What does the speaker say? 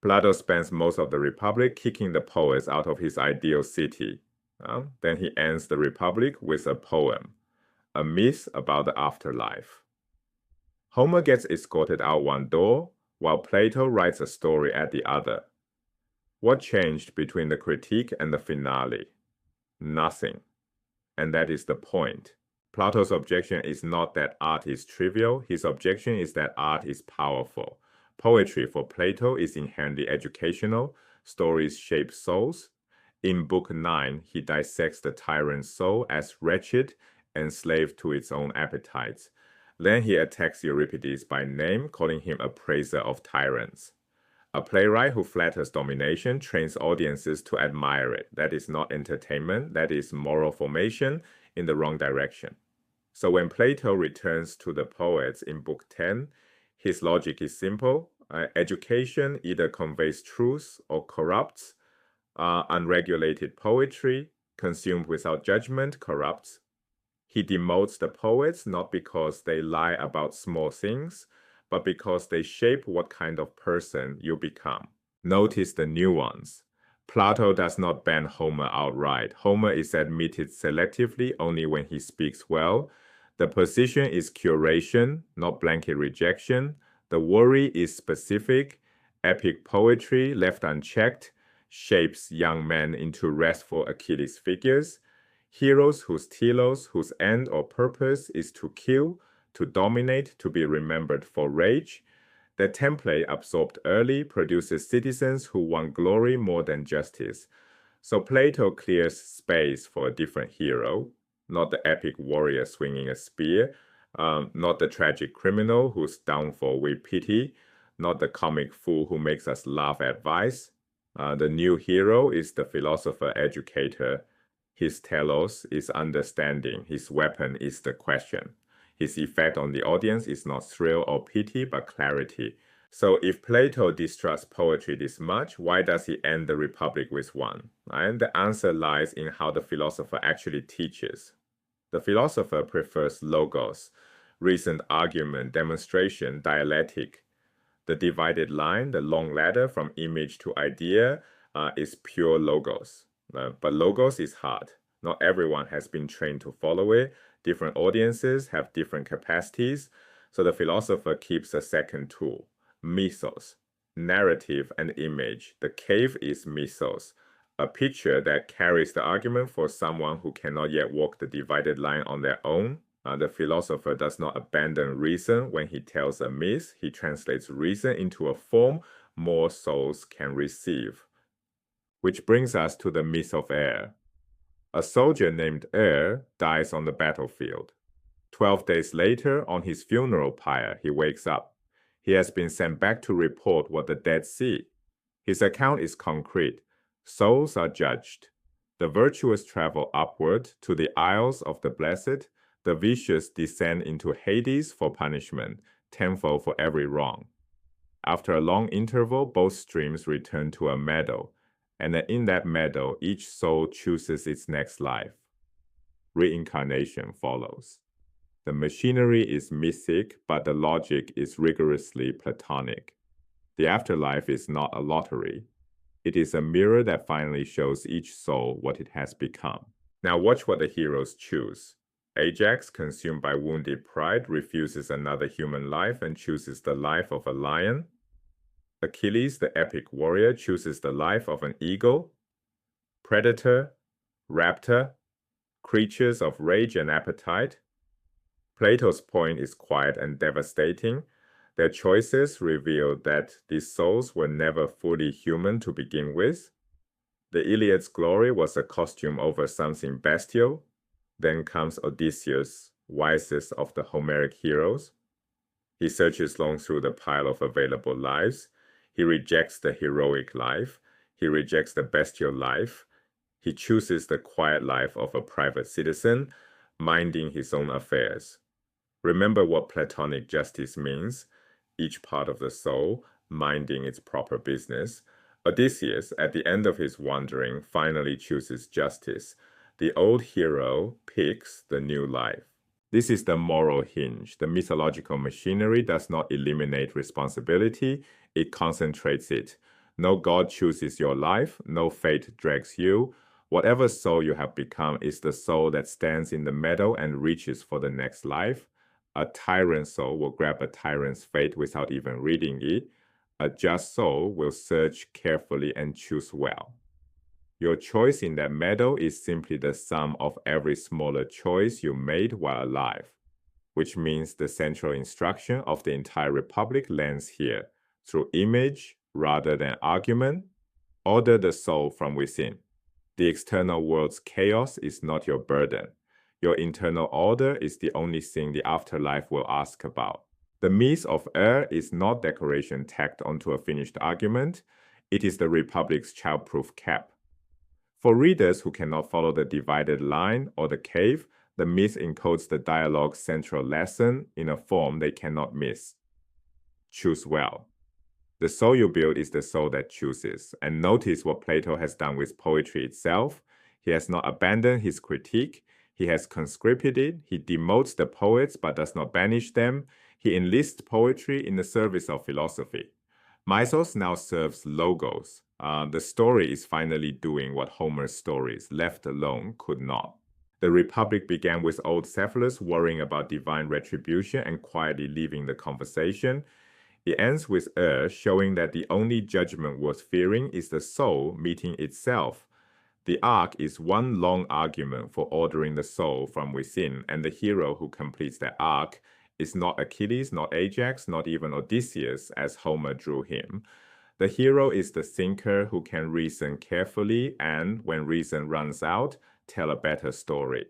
Plato spends most of the Republic kicking the poets out of his ideal city. Then he ends the Republic with a poem, a myth about the afterlife. Homer gets escorted out one door, while Plato writes a story at the other. What changed between the critique and the finale? Nothing. And that is the point. Plato's objection is not that art is trivial. His objection is that art is powerful. Poetry for Plato is inherently educational. Stories shape souls. In Book 9, he dissects the tyrant's soul as wretched, enslaved to its own appetites. Then he attacks Euripides by name, calling him a praiser of tyrants. A playwright who flatters domination trains audiences to admire it. That is not entertainment, that is moral formation in the wrong direction. So when Plato returns to the poets in Book 10, his logic is simple. Education either conveys truth or corrupts. Unregulated poetry, consumed without judgment, corrupts. He demotes the poets not because they lie about small things, but because they shape what kind of person you become. Notice the nuance. Plato does not ban Homer outright. Homer is admitted selectively only when he speaks well. The position is curation, not blanket rejection. The worry is specific. Epic poetry, left unchecked, shapes young men into restful Achilles figures. Heroes whose telos, whose end or purpose is to kill, to dominate, to be remembered for rage. The template absorbed early produces citizens who want glory more than justice. So Plato clears space for a different hero, not the epic warrior swinging a spear, not the tragic criminal whose downfall we pity, not the comic fool who makes us laugh at vice. The new hero is the philosopher-educator. His telos is understanding. His weapon is the question. His effect on the audience is not thrill or pity, but clarity. So if Plato distrusts poetry this much, why does he end the Republic with one? And the answer lies in how the philosopher actually teaches. The philosopher prefers logos, reasoned argument, demonstration, dialectic. The divided line, the long ladder from image to idea, is pure logos. But logos is hard. Not everyone has been trained to follow it. Different audiences have different capacities. So the philosopher keeps a second tool, mythos, narrative and image. The cave is mythos, a picture that carries the argument for someone who cannot yet walk the divided line on their own. The philosopher does not abandon reason when he tells a myth. He translates reason into a form more souls can receive. Which brings us to the myth of air. A soldier named Air dies on the battlefield. 12 days later, on his funeral pyre, he wakes up. He has been sent back to report what the dead see. His account is concrete. Souls are judged. The virtuous travel upward to the isles of the blessed. The vicious descend into Hades for punishment, tenfold for every wrong. After a long interval, both streams return to a meadow. And in that meadow, each soul chooses its next life. Reincarnation follows. The machinery is mythic, but the logic is rigorously Platonic. The afterlife is not a lottery. It is a mirror that finally shows each soul what it has become. Now watch what the heroes choose. Ajax, consumed by wounded pride, refuses another human life and chooses the life of a lion. Achilles, the epic warrior, chooses the life of an eagle. Predator, raptor, creatures of rage and appetite. Plato's point is quiet and devastating. Their choices reveal that these souls were never fully human to begin with. The Iliad's glory was a costume over something bestial. Then comes Odysseus, wisest of the Homeric heroes. He searches long through the pile of available lives. He rejects the heroic life. He rejects the bestial life. He chooses the quiet life of a private citizen, minding his own affairs. Remember what Platonic justice means. Each part of the soul, minding its proper business. Odysseus, at the end of his wandering, finally chooses justice. The old hero picks the new life. This is the moral hinge. The mythological machinery does not eliminate responsibility, it concentrates it. No God chooses your life, no fate drags you. Whatever soul you have become is the soul that stands in the middle and reaches for the next life. A tyrant soul will grab a tyrant's fate without even reading it. A just soul will search carefully and choose well. Your choice in that middle is simply the sum of every smaller choice you made while alive, which means the central instruction of the entire Republic lands here, through image rather than argument. Order the soul from within. The external world's chaos is not your burden. Your internal order is the only thing the afterlife will ask about. The myth of is not decoration tacked onto a finished argument. It is the Republic's childproof cap. For readers who cannot follow the divided line or the cave, the myth encodes the dialogue's central lesson in a form they cannot miss. Choose well. The soul you build is the soul that chooses. And notice what Plato has done with poetry itself. He has not abandoned his critique. He has conscripted it. He demotes the poets but does not banish them. He enlists poetry in the service of philosophy. Mythos now serves logos. The story is finally doing what Homer's stories, left alone, could not. The Republic began with old Cephalus worrying about divine retribution and quietly leaving the conversation. It ends with showing that the only judgment worth fearing is the soul meeting itself. The arc is one long argument for ordering the soul from within, and the hero who completes that arc is not Achilles, not Ajax, not even Odysseus, as Homer drew him. The hero is the thinker who can reason carefully and, when reason runs out, tell a better story.